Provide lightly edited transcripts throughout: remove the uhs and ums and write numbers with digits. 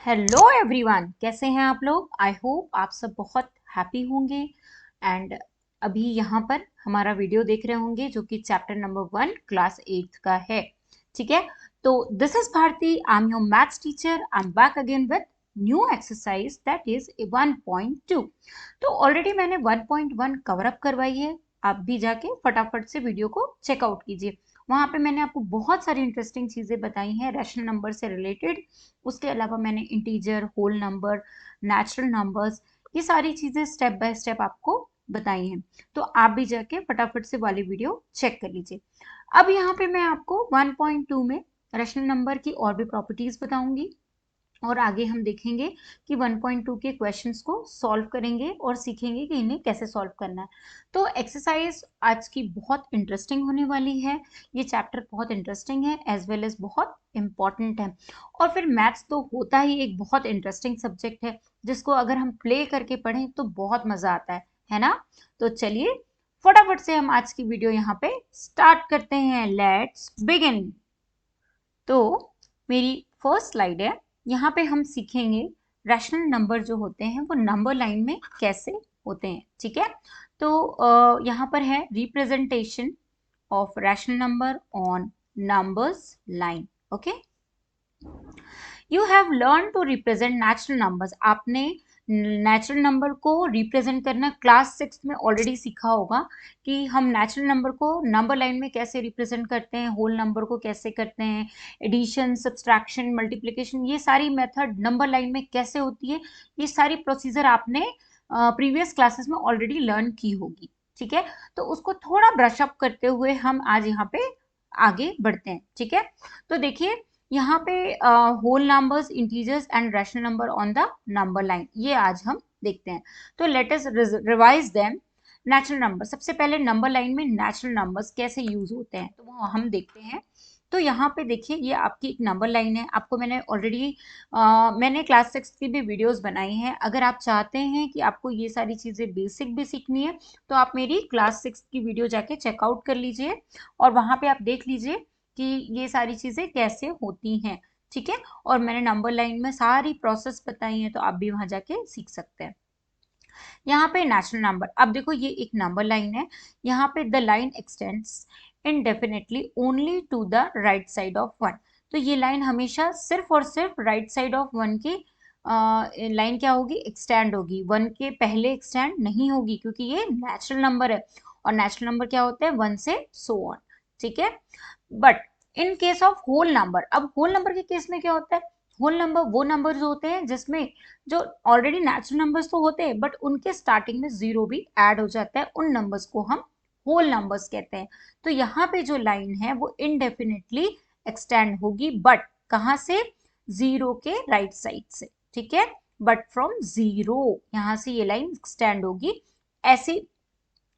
Hello everyone, कैसे हैं आप लोग। आई होप आप सब बहुत हैप्पी होंगे एंड अभी यहाँ पर हमारा वीडियो देख रहे होंगे जो कि चैप्टर नंबर 1 क्लास 8 का है। ठीक है, तो this is Bharti, I am your maths teacher. I am back again with new exercise that is 1.2। तो ऑलरेडी मैंने 1.1 कवर अप करवाई है, आप भी जाके फटाफट से वीडियो को चेकआउट कीजिए। वहां पे मैंने आपको बहुत सारी इंटरेस्टिंग चीजें बताई हैं रैशनल नंबर से रिलेटेड। उसके अलावा मैंने integer, whole number, natural numbers, ये सारी चीजें स्टेप बाय स्टेप आपको बताई हैं। तो आप भी जाके फटाफट से वाली वीडियो चेक कर लीजिए। अब यहाँ पे मैं आपको 1.2 में रैशनल नंबर की और भी प्रॉपर्टीज बताऊंगी और आगे हम देखेंगे कि 1.2 के क्वेश्चंस को सॉल्व करेंगे और सीखेंगे कि इन्हें कैसे सॉल्व करना है। तो एक्सरसाइज आज की बहुत इंटरेस्टिंग होने वाली है। ये चैप्टर बहुत इंटरेस्टिंग है एज वेल एज बहुत इंपॉर्टेंट है। और फिर मैथ्स तो होता ही एक बहुत इंटरेस्टिंग सब्जेक्ट है जिसको अगर हम प्ले करके पढ़ें तो बहुत मजा आता है ना। तो चलिए फटाफट से हम आज की वीडियो यहाँ पे स्टार्ट करते हैं। Let's begin. तो मेरी फर्स्ट स्लाइड है, यहाँ पे हम सीखेंगे रैशनल नंबर जो होते हैं वो नंबर लाइन में कैसे होते हैं। ठीक है, तो यहाँ पर है representation of rational number on numbers line. Okay, you have learn to represent natural numbers. आपने नेचुरल नंबर को रिप्रेजेंट करना क्लास 6 में ऑलरेडी सीखा होगा कि हम नेचुरल नंबर को नंबर लाइन में कैसे रिप्रेजेंट करते हैं, होल नंबर को कैसे करते हैं, एडिशन, सब्सट्रैक्शन, मल्टीप्लिकेशन, ये सारी मेथड नंबर लाइन में कैसे होती है, ये सारी प्रोसीजर आपने प्रीवियस क्लासेस में ऑलरेडी लर्न की होगी। ठीक है, तो उसको थोड़ा ब्रश अप करते हुए हम आज यहाँ पे आगे बढ़ते हैं। ठीक है, तो देखिए यहाँ पे whole numbers, integers and rational number on the number line, ये आज हम देखते हैं। तो let us revise them. Natural number, सबसे पहले नंबर लाइन में नेचुरल नंबर्स कैसे यूज होते हैं तो वो हम देखते हैं। तो यहाँ पे देखिए ये आपकी एक नंबर लाइन है। आपको मैंने ऑलरेडी मैंने क्लास 6 की भी वीडियोस बनाई हैं। अगर आप चाहते हैं कि आपको ये सारी चीज़ें बेसिक भी सीखनी है तो आप मेरी क्लास 6 की वीडियो जाके चेकआउट कर लीजिए और वहाँ पे आप देख लीजिए कि ये सारी चीजें कैसे होती हैं। ठीक है, और मैंने नंबर लाइन में सारी प्रोसेस बताई है तो आप भी वहां जाके सीख सकते हैं। यहाँ पे नेचुरल नंबर, अब देखो ये एक नंबर लाइन है। यहाँ पे the line extends indefinitely only to the right side of 1। तो ये लाइन हमेशा सिर्फ और सिर्फ राइट साइड ऑफ 1 की लाइन क्या होगी, एक्सटेंड होगी। 1 के पहले एक्सटेंड नहीं होगी क्योंकि ये नेचुरल नंबर है और नेचुरल नंबर क्या होता है 1 से सो ऑन। ठीक है, but in case of whole number, अब होल नंबर के केस में क्या होता है, होल नंबर वो नंबर्स होते हैं जिसमें जो ऑलरेडी नेचुरल नंबर्स तो होते हैं बट उनके स्टार्टिंग में जीरो भी ऐड हो जाता है, उन नंबर्स को हम होल नंबर्स कहते हैं। तो यहाँ पे जो लाइन है वो इनडेफिनेटली एक्सटेंड होगी, बट कहाँ से, जीरो के राइट साइड से। ठीक है, बट फ्रॉम जीरो यहाँ से ये लाइन एक्सटेंड होगी। ऐसी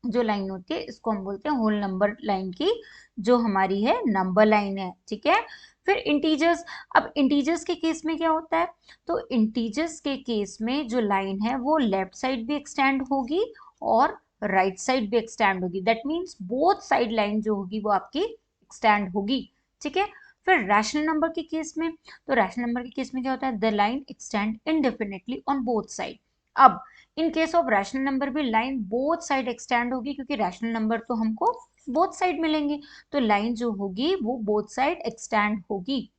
जो लाइन होती है इसको हम बोलते हैं होल नंबर लाइन की जो हमारी है नंबर लाइन है। ठीक है, फिर इंटीजर्स, अब इंटीजर्स के केस में क्या होता है, तो इंटीजर्स के केस में जो लाइन है वो लेफ्ट साइड भी एक्सटेंड होगी और राइट साइड भी एक्सटेंड होगी। That means both side line जो होगी वो आपकी एक्सटेंड होगी। ठीक है, फिर रैशनल नंबर के केस में, तो रैशनल नंबर के केस में क्या होता है, the line extend indefinitely on both side. अब in case of rational number भी लाइन बोथ साइड एक्सटेंड होगी क्योंकि रैशनल नंबर तो हमको बोथ साइड मिलेंगे, तो लाइन जो होगी वो बोथ साइड एक्सटेंड होगी।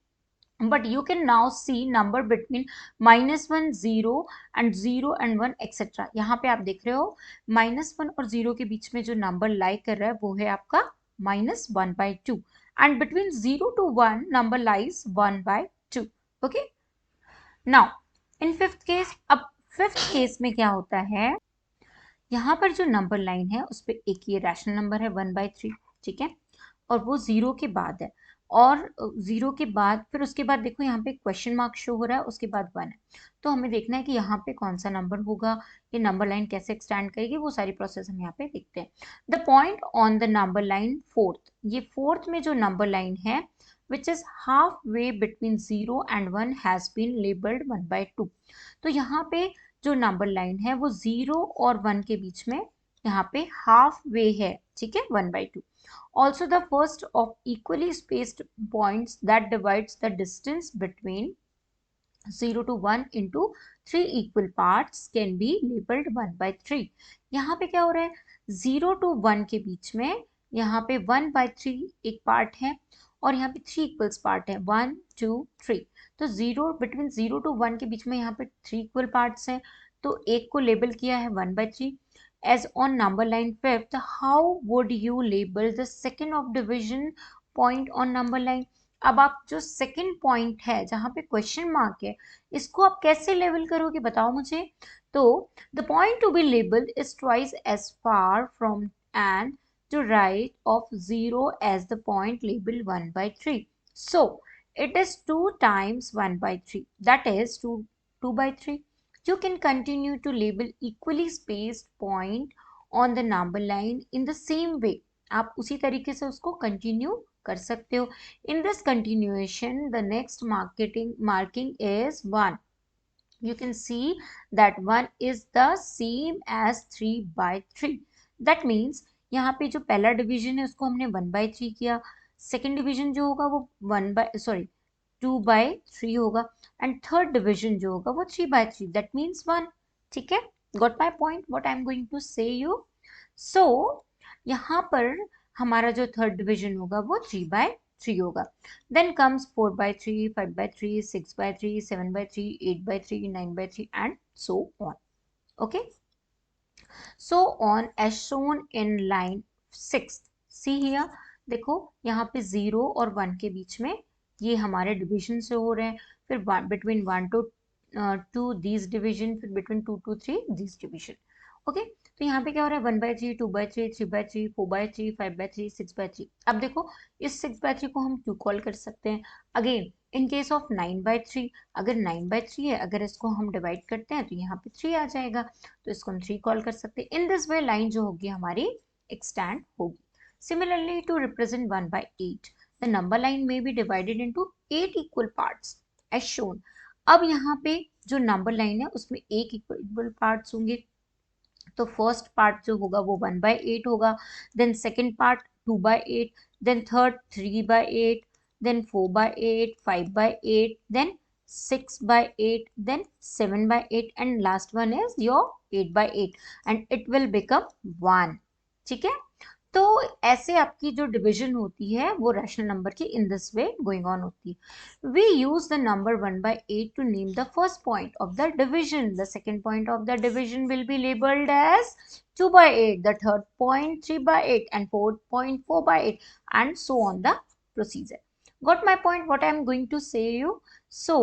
But you can now see number between -1 0 and 0 and 1 etcetera. यहाँ पे आप देख रहे हो -1 और 0 के बीच में जो नंबर लाई कर रहा है वो है आपका -1/2 and between 0 to 1 number lies 1/2। Okay, now in fifth case, अब फिफ्थ केस में क्या होता है, यहाँ पर जो नंबर लाइन है उस पर एक ये रैशनल नंबर है 1/3। ठीक है, और वो जीरो के बाद है, और जीरो के बाद फिर उसके बाद देखो यहाँ पे क्वेश्चन मार्क शो हो रहा है, उसके बाद 1 है। तो हमें देखना है कि यहाँ पे कौन सा नंबर होगा, ये नंबर लाइन कैसे एक्सटेंड करेगी, वो सारी प्रोसेस हम यहाँ पे देखते हैं। The point on the number line fourth, ये फोर्थ में जो नंबर लाइन है which is half way between 0 and 1 has been labelled 1/2। तो यहाँ पे जो नंबर लाइन है वो 0 और 1 के बीच में यहाँ पे हाफ वे है। ठीक है, 1/2। Also the first of equally spaced points that divides the distance between 0 to 1 into 3 equal parts can be labeled 1 by 3. यहाँ पे क्या हो रहा है, 0 to 1 के बीच में यहाँ पे 1 by 3 एक पार्ट है और यहाँ पे 3 इक्वल्स पार्ट है 1 2 3. तो 0 बिटवीन 0 to 1 के बीच में यहाँ पे 3 इक्वल पार्ट्स हैं, तो एक को लेबल किया है 1 by 3. As on number line 5th, how would you label the second of division point on number line? अब आप जो सेकंड पॉइंट है जहां पे क्वेश्चन मार्क है, इसको आप कैसे लेबल करोगे बताओ मुझे. तो the point to be labelled is twice as far from and to right of 0 as the point label 1 by 3. So it is 2 times 1 by 3, that is 2 by 3. You can continue to label equally spaced point on the number line in the same way. आप उसी तरीके से उसको continue कर सकते हो. In this continuation, the next marking is 1. You can see that 1 is the same as 3 by 3. That means यहाँ पे जो पहला डिवीजन है उसको हमने 1 by 3 किया, सेकेंड डिवीजन जो होगा वो 2 by 3 होगा, एंड थर्ड डिवीजन जो होगा वो 3 by 3. That means 1. ठीक है, got my point what I am going to say you. So यहाँ पर हमारा जो थर्ड डिवीजन होगा वो 3 by 3 होगा. Then comes 4 by 3, 5 by 3, 6 by 3, 7 by 3, 8 by 3, 9 by 3 and so on. Okay, so on as shown in line 6. See here, देखो यहाँ पे 0 और 1 के बीच में ये हमारे डिवीजन से हो रहे हैं, फिर बिटवीन 1 to 2 these division, फिर between 2 to 3 these division. Okay, तो यहाँ पे क्या हो रहा है 1 by 3, 2 by 3, 3 by 3, 4 by 3, 5 by 3, 6 by 3. अब देखो इस 6 by 3 को हम 2 कॉल कर सकते हैं. Again in case of 9 by 3, अगर 9 by 3 है, अगर इसको हम डिवाइड करते हैं तो यहाँ पे 3 आ जाएगा, तो इसको हम 3 कॉल कर सकते हैं. इन दिस वे लाइन जो होगी हमारी एक्सटेंड होगी. Similarly to represent 1 by 8, the number line में be divided into 8 equal parts as shown. अब यहाँ पे जो नंबर लाइन है उसमें 8 इक्वल पार्ट्स होंगे. तो फर्स्ट पार्ट जो होगा वो 1 by 8 होगा, then second part 2 by 8, then third 3 by 8, then 4 by 8, 5 by 8, then 6 by 8, then 7 by 8 and last one is your 8 by 8 and it will become 1. ठीक है, तो ऐसे आपकी जो डिवीजन होती है वो रैशनल नंबर की in this way going on होती है. We use the number 1 by 8 to name the first point of the division. The second point of the division will be labelled as 2 by 8, the third point 3 by 8 and fourth point 4 by 8 and so on the procedure. Got my point what I am going to say you? So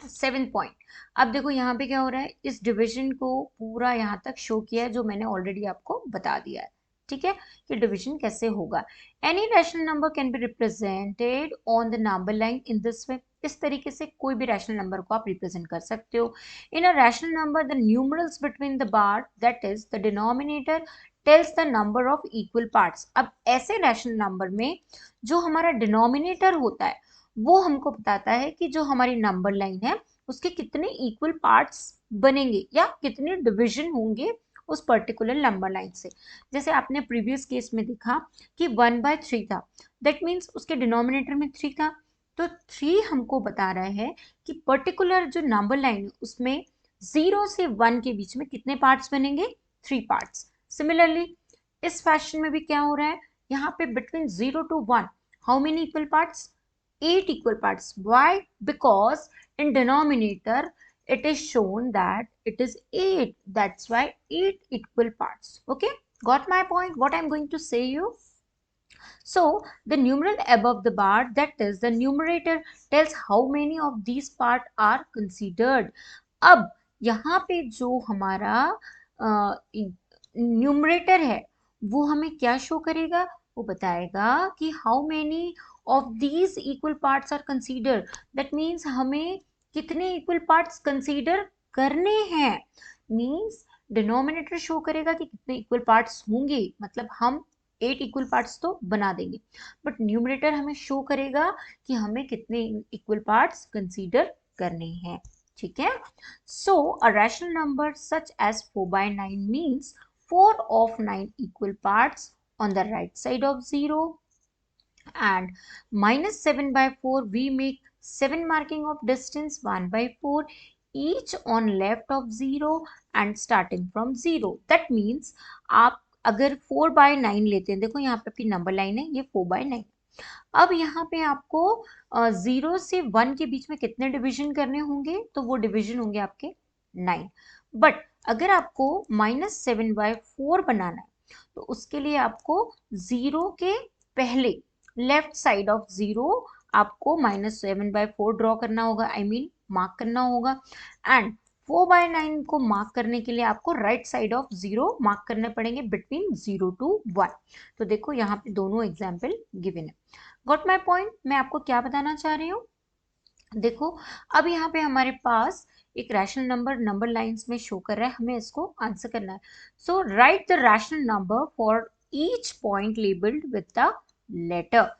7th point. अब देखो यहाँ पे क्या हो रहा है, इस division को पूरा यहाँ तक शो किया है जो मैंने ऑलरेडी आपको बता दिया है. ठीक है, कि डिवीजन कैसे होगा. Any rational number can be represented on the number line in this वे. इस तरीके से कोई भी रैशनल नंबर को आप रिप्रेजेंट कर सकते हो. In a rational number the numerals between the bar that is the denominator tells the number of equal parts. अब ऐसे रैशनल नंबर में जो हमारा डिनोमिनेटर होता है वो हमको बताता है कि जो हमारी नंबर लाइन है उसके कितने इक्वल पार्ट्स बनेंगे या कितने डिवीजन होंगे उस पर्टिकुलर नंबर लाइन से. जैसे आपने प्रीवियस केस में देखा कि 1 by 3 था, दैट मीन्स उसके डिनोमिनेटर में 3 था, तो 3 हमको बता रहा है कि पर्टिकुलर जो नंबर लाइन है उसमें 0 से 1 के बीच में कितने पार्ट्स बनेंगे, 3 पार्ट्स. सिमिलरली इस फैशन में भी क्या हो रहा है, यहाँ पे between 0 to 1 how many equal parts, 8 equal parts. Why? Because in denominator it is shown that it is 8. That's why 8 equal parts. Okay, got my point what I'm going to say you? So the numeral above the bar, that is the numerator, tells how many of these parts are considered. अब यहाँ पे जो हमारा numerator है वो हमें क्या show करेगा, वो बताएगा कि how many of these equal parts are considered. That means हमें कितने equal parts consider करने हैं. Means denominator show करेगा कि कितने equal parts होंगे, मतलब हम 8 equal parts तो बना देंगे, but numerator हमें show करेगा कि हमें कितने equal parts consider करने हैं. ठीक है, so a rational number such as 4 by 9 means 4 of 9 equal parts on the right side of 0, and minus 7 by 4 we make 7 marking of distance 1/4, each on left of 0 and starting from 0. That means आप अगर 4/9 लेते हैं, देखो यहाँ पे आपकी number line है, ये 4/9। अब यहाँ पे आपको 0 से 1 के बीच में कितने डिवीजन करने होंगे, तो वो डिवीजन होंगे आपके 9। बट अगर आपको -7/4 बनाना है, तो उसके लिए आपको 0 के पहले लेफ्ट साइड ऑफ 0 आपको -7/4 ड्रॉ करना होगा, आई मीन मार्क करना होगा। एंड 4/9 को मार्क करने के लिए आपको राइट साइड ऑफ 0 मार्क करने पड़ेंगे बिटवीन 0 to 1। तो देखो यहाँ पे दोनों एग्जाम्पल गिवन है। Got my point? मैं आपको क्या बताना चाह रही हूँ, देखो अब यहाँ पे हमारे पास एक रैशनल नंबर नंबर लाइंस में शो कर रहा है, हमें इसको आंसर करना है। So write the rational number for each point labelled with the letter.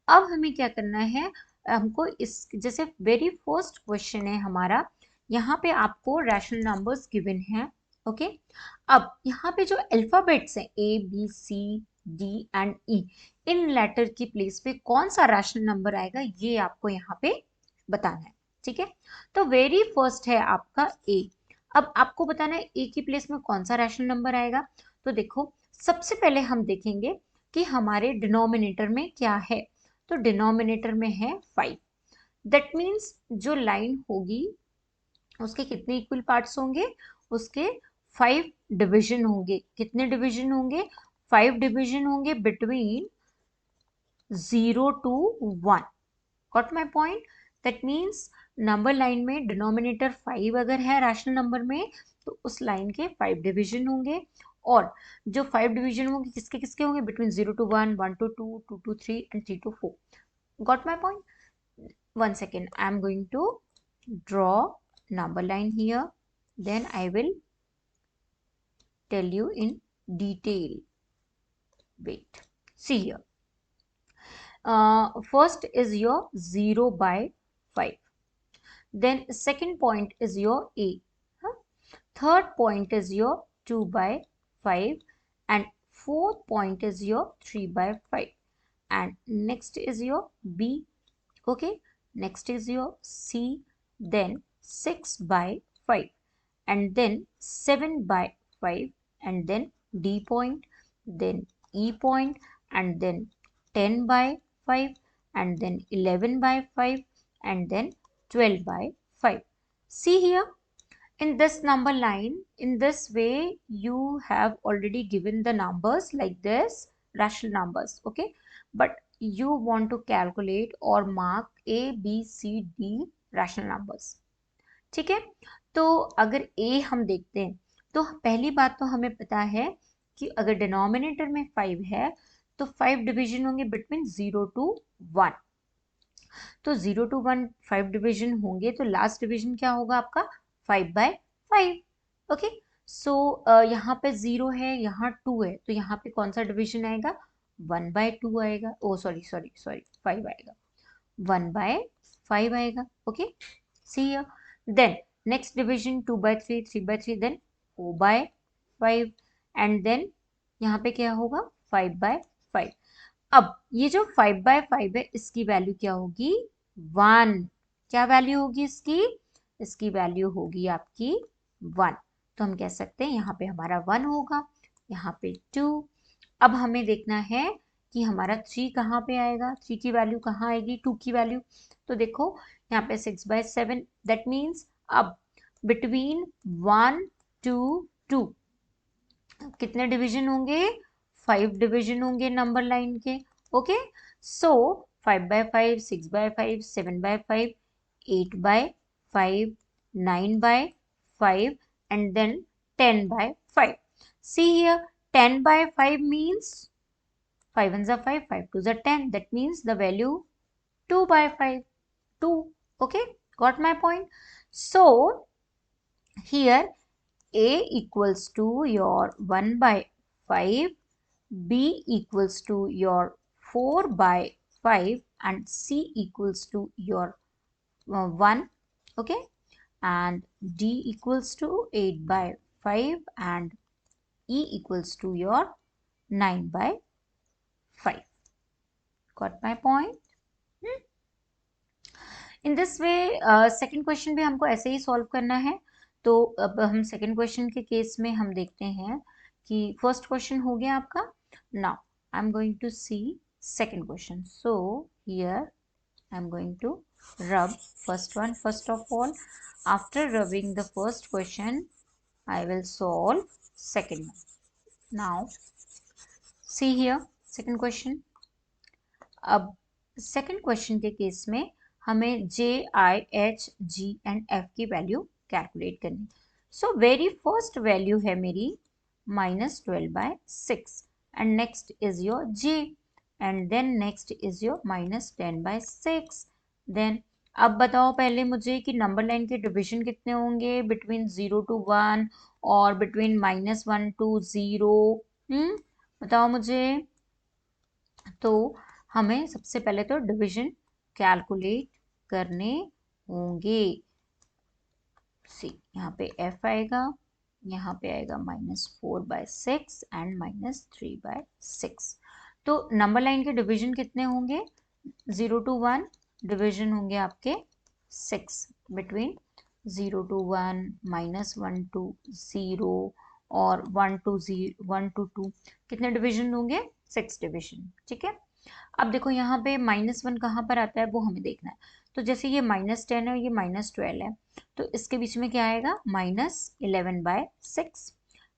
अब हमें क्या करना है, हमको इस जैसे वेरी फर्स्ट क्वेश्चन है हमारा, यहाँ पे आपको रैशनल नंबर्स गिवन है। ओके, अब यहाँ पे जो अल्फाबेट्स हैं A B C D and E, इन लेटर की प्लेस पे कौन सा रैशनल नंबर आएगा ये आपको यहाँ पे बताना है। ठीक है, तो वेरी फर्स्ट है आपका A। अब आपको बताना है A की प्लेस में कौन सा रैशनल नंबर आएगा। तो देखो सबसे पहले हम देखेंगे कि हमारे डिनोमिनेटर में क्या है। तो डिनोमिनेटर में है 5। दैट मीन्स जो लाइन होगी उसके कितने इक्वल पार्ट्स होंगे, उसके 5 डिवीजन होंगे। कितने डिवीजन होंगे, 5 डिवीजन होंगे between 0 to 1। Got my point? That means number line में डिनोमिनेटर 5 अगर है रैशनल नंबर में, तो उस लाइन के 5 डिवीजन होंगे। और जो 5 डिवीजन होंगे किसके किसके होंगे, between 0 to 1, 1 to 2, 2 to 3 and 3 to 4। Got my point? One second, I am going to draw number line here, then I will tell you in detail. Wait, see here. First is your 0/5, then second point is your A, huh? Third point is your 2/5, and fourth point is your 3/5, and next is your B. Okay, next is your C, then 6/5, and then 7/5, and then D point, then E point, and then 10/5, and then 11/5, and then 12/5. See here, in this number line, in this way you have already given the numbers like this, rational numbers. Okay, but you want to calculate or mark A B C D rational numbers। ठीक है, तो अगर A हम देखते हैं, तो पहली बात तो हमें पता है कि अगर डिनोमिनेटर में 5 है तो 5 डिवीजन होंगे बिटवीन 0 to 1। तो 0 to 1 5 डिवीजन होंगे, तो लास्ट डिवीजन क्या होगा आपका 5/5। ओके, सो यहाँ पे 0 है, यहाँ 2 है, तो यहाँ पे कौन सा डिवीजन आएगा, 1/2 आएगा। ओ सॉरी सॉरी सॉरी 5 आएगा, 1/5 आएगा। Okay, see here, then next division 2/3, 3/3, then 4/5, and then यहाँ पे क्या होगा 5/5। अब ये जो 5/5 है इसकी वैल्यू क्या होगी, 1। क्या वैल्यू होगी इसकी, इसकी वैल्यू होगी आपकी 1। तो हम कह सकते हैं यहाँ पे हमारा 1 होगा, यहाँ पे 2। अब हमें देखना है कि हमारा 3 कहाँ पे आएगा, 3 की वैल्यू कहाँ आएगी, 2 की वैल्यू। तो देखो यहाँ पे 6/7, दैट मीन्स अब बिटवीन 1 to 2 कितने डिवीजन होंगे, 5 डिवीजन होंगे नंबर लाइन के। Okay, so 5/5, 6/5, 7/5, 8/5, 9/5, and then 10/5. See here, 10/5 means 5 ones are 5, 5 twos are 10. That means the value 2/5, 2. Okay, got my point? So here A equals to your 1/5, B equals to your 4/5, and C equals to your 1. Okay, and D equals to 8/5, and E equals to your 9/5. Got my point? In this way second question भी हमको ऐसे ही solve करना है। तो अब हम second question के case में हम देखते हैं कि फर्स्ट क्वेश्चन हो गया आपका। Now I am going to see second question. So here I am going to rub first one first of all. After rubbing the first question, I will solve second one. Now see here second question. अब second question के case में हमें J, I, H, G and F की value calculate करनी। So very first value है मेरी -12/6 and next is your J and then next is your -10/6। Then अब बताओ पहले मुझे कि नंबर लाइन के डिवीजन कितने होंगे बिटवीन 0 to 1 और बिटवीन -1 to 0। बताओ मुझे। तो हमें सबसे पहले तो डिवीजन कैलकुलेट करने होंगे। सी यहाँ पे f आएगा, यहाँ पे आएगा -4/6 एंड -3/6। तो नंबर लाइन के डिवीजन कितने होंगे? 0 to 1 डिवीजन होंगे आपके 6, बिटवीन 0 to 1, -1 to 0 और 1 to 2 कितने डिवीजन होंगे? 6 डिवीजन। ठीक है। अब देखो यहाँ पे -1 कहाँ पर आता है वो हमें देखना है। तो जैसे ये -10 है, ये -12 है, तो इसके बीच में क्या आएगा? -11/6।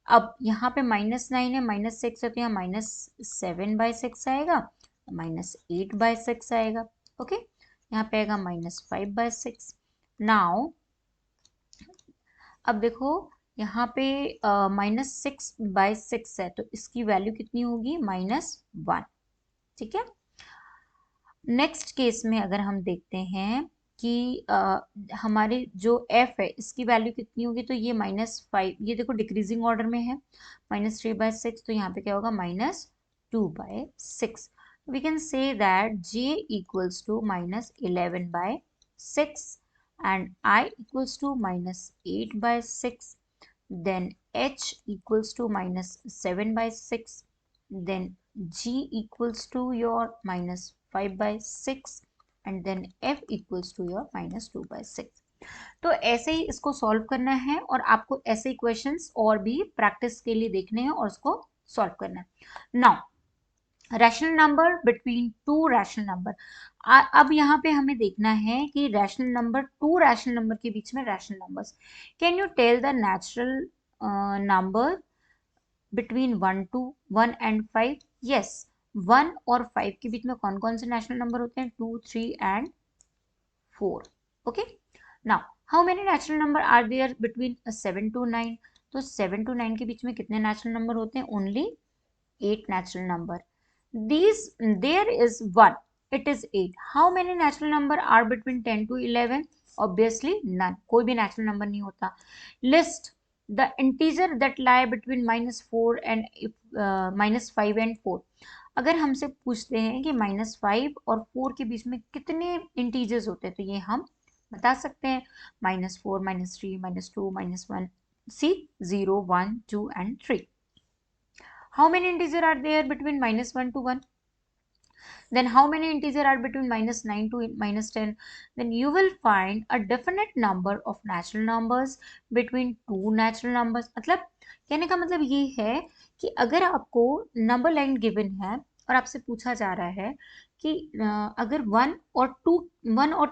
अब यहाँ पे -9 है, -6 है, तो यहाँ -7/6 आएगा, -8/6 आएगा। ओके, यहाँ पे आएगा -5/6। नाउ अब देखो यहाँ पे -6/6 है, तो इसकी वैल्यू कितनी होगी? -1। ठीक है। नेक्स्ट केस में अगर हम देखते हैं कि हमारे जो f है इसकी वैल्यू कितनी होगी, तो ये -5, ये देखो डिक्रीजिंग ऑर्डर में है, -3/6, तो यहाँ पे क्या होगा? -2/6। We can say that j equals to -11/6 and I equals to -8/6, then h equals to -7/6, then g equals to your -5/6 and then f equals to your -2/6। तो ऐसे ही इसको सॉल्व करना है और आपको ऐसे ही क्वेश्चंस और भी प्रैक्टिस के लिए देखने हैं और उसको सॉल्व करना है। Now rational number between two rational number. अब यहाँ पे हमें देखना है कि rational number, two rational number के बीच में rational numbers. Can you tell the natural number between 1 and 5? Yes, 1 और 5 के बीच में कौन कौन से नेचुरल नंबर होते हैं? 2, 3 and 4। Okay, now how many natural number are there between 7 to 9? तो 7 to 9 के बीच में कितने नेचुरल नंबर होते हैं? Only 8 natural number. There is 1, it is 8। How many natural number are between 10 to 11? Obviously none, कोई भी नेचुरल नंबर नहीं होता। List the integer that lie between -4 and -5 and 4। अगर हमसे पूछते हैं कि -5 और 4 के बीच में कितने इंटीजर्स होते हैं, तो ये हम बता सकते हैं। -4, -3, -2, -1। सी 0, 1, 2 and 3। How many integers are there between -1 to 1? Then how many integers are between -9 to -10? Then you will find a definite number of natural numbers between two natural numbers। मतलब कहने का मतलब ये है कि अगर आपको नंबर लाइन गिवन है और आपसे पूछा जा रहा है कि अगर 1 और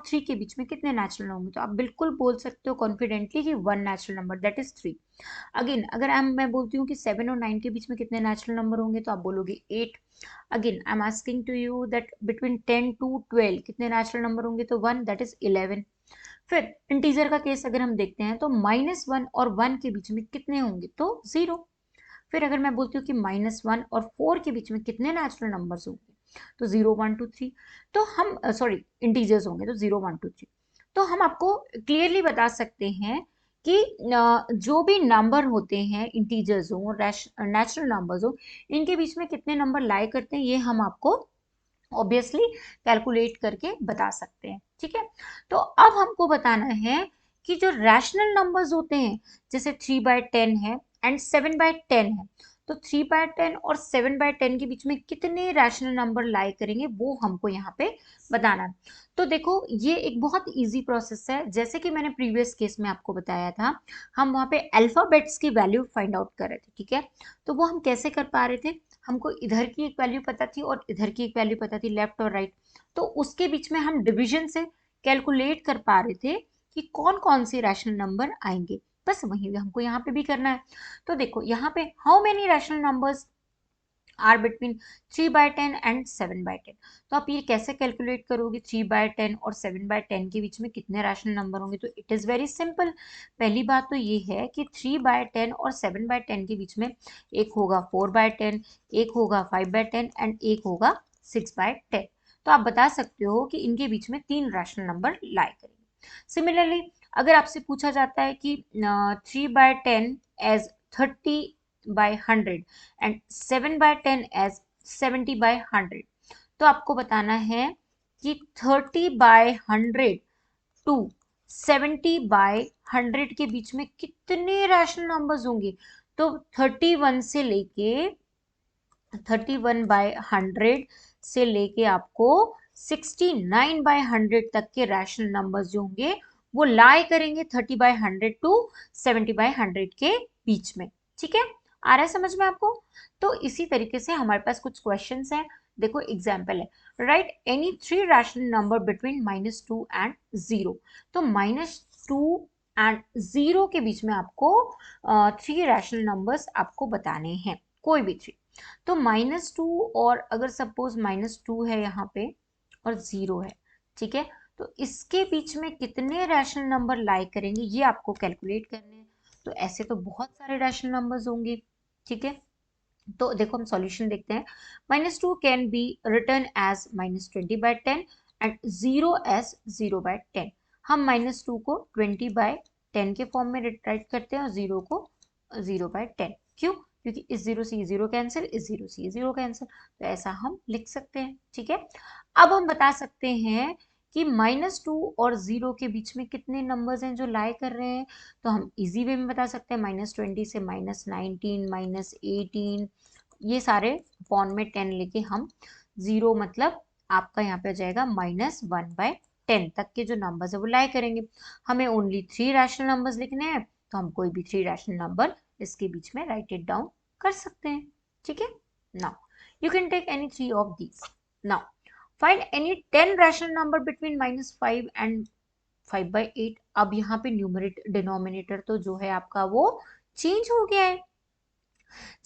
3 के बीच में कितने नेचुरल होंगे, तो आप बिल्कुल बोल सकते हो कॉन्फिडेंटली कि 1 natural number, that is 3। Again अगर मैं बोलती हूँ कि 7 और 9 के बीच में कितने नेचुरल नंबर होंगे, तो आप बोलोगे 8। Again I am asking to you that between 10 to 12 कितने नेचुरल नंबर होंगे, तो 1, दैट इज 11। फिर इंटीजर का केस अगर हम देखते हैं तो -1 और 1 के बीच में कितने होंगे, तो 0। फिर अगर मैं बोलती हूँ कि -1 और 4 के बीच में कितने नेचुरल नंबर्स होंगे, तो 0, 1, 2, 3। तो हम सॉरी इंटीजर्स होंगे, तो 0, 1, 2, 3। तो हम आपको क्लियरली बता सकते हैं कि जो भी नंबर होते हैं, इंटीजर्स हो, नेचुरल नंबर्स हो, इनके बीच में कितने नंबर लाई करते हैं, ये हम आपको ऑब्वियसली कैलकुलेट करके बता सकते हैं। ठीक है। तो अब हमको बताना है कि जो रैशनल नंबर्स होते हैं, जैसे 3/10 है एंड 7/10 है, तो 3/10 और 7/10 के बीच में कितने रैशनल नंबर लाई करेंगे वो हमको यहाँ पे बताना है। तो देखो ये एक बहुत इजी प्रोसेस है, जैसे कि मैंने प्रीवियस केस में आपको बताया था, हम वहाँ पे अल्फाबेट्स की वैल्यू फाइंड आउट कर रहे थे, ठीक है। तो वो हम कैसे कर पा रहे थे, हमको इधर की एक वैल्यू पता थी और इधर की एक वैल्यू पता थी, लेफ्ट और राइट, तो उसके बीच में हम डिविजन से कैलकुलेट कर पा रहे थे कि कौन कौन से रैशनल नंबर आएंगे। बस वही हमको यहाँ पे भी करना है। तो देखो यहाँ पे how many rational numbers are between 3/10 and 7/10। तो आप ये कैसे कैलकुलेट करोगे, 3/10 और 7/10 के बीच में कितने रैशनल नंबर होंगे। तो इट इज़ वेरी सिंपल। पहली बात तो ये है कि 3/10 और 7/10 के बीच में एक होगा 4/10, एक होगा 5/10 एंड एक होगा 6/10। तो आप बता सकते हो कि इनके बीच में 3 रैशनल नंबर लाई करेंगे। सिमिलरली अगर आपसे पूछा जाता है कि 3/10 एज 30/100 एंड 7/10 एज 70/100, तो आपको बताना है कि 30/100 टू 70/100 के बीच में कितने रैशनल नंबर्स होंगे। तो 31/100 से लेके आपको 69/100 तक के रैशनल नंबर्स जो होंगे वो लाई करेंगे 30/100 टू 70/100 के बीच में। ठीक है, आ रहा है समझ में आपको। तो इसी तरीके से हमारे पास कुछ क्वेश्चंस हैं। देखो एग्जाम्पल है, right any 3 rational number between -2 and 0। तो -2 एंड 0 के बीच में आपको 3 रैशनल नंबर्स आपको बताने हैं, कोई भी 3। तो -2 और अगर सपोज -2 है यहाँ पे और 0 है, ठीक है, तो इसके बीच में कितने रैशनल नंबर लाई करेंगे ये आपको कैलकुलेट करने हैं। तो ऐसे तो बहुत सारे रैशनल नंबर्स होंगे, ठीक है। तो देखो हम सॉल्यूशन देखते हैं। -2 can be written as -20/10 and 0 as 0/10। हम -2 को 20/10 के फॉर्म में राइट करते हैं और 0 को 0/10। क्यों, क्योंकि इस 0 से ये 0 कैंसिल, इस 0 से ये 0 कैंसिल, तो ऐसा हम लिख सकते हैं। ठीक है, अब हम बता सकते हैं कि -2 और 0 के बीच में कितने नंबर्स हैं जो लाई कर रहे हैं। तो हम इजी वे में बता सकते हैं, -20 से -19, -18, ये सारे अपॉन में 10 लेके हम 0 मतलब आपका यहाँ पे आ जाएगा -1/10 तक के जो नंबर्स है वो लाई करेंगे। हमें ओनली 3 रैशनल नंबर्स लिखने हैं, तो हम कोई भी 3 रैशनल नंबर इसके बीच में राइट इट डाउन कर सकते हैं। ठीक है, now you can take any 3 of these. Now find any 10 rational number between -5 and 5/8। अब यहाँ पे न्यूमरेटर डिनोमिनेटर तो जो है आपका वो चेंज हो गया है।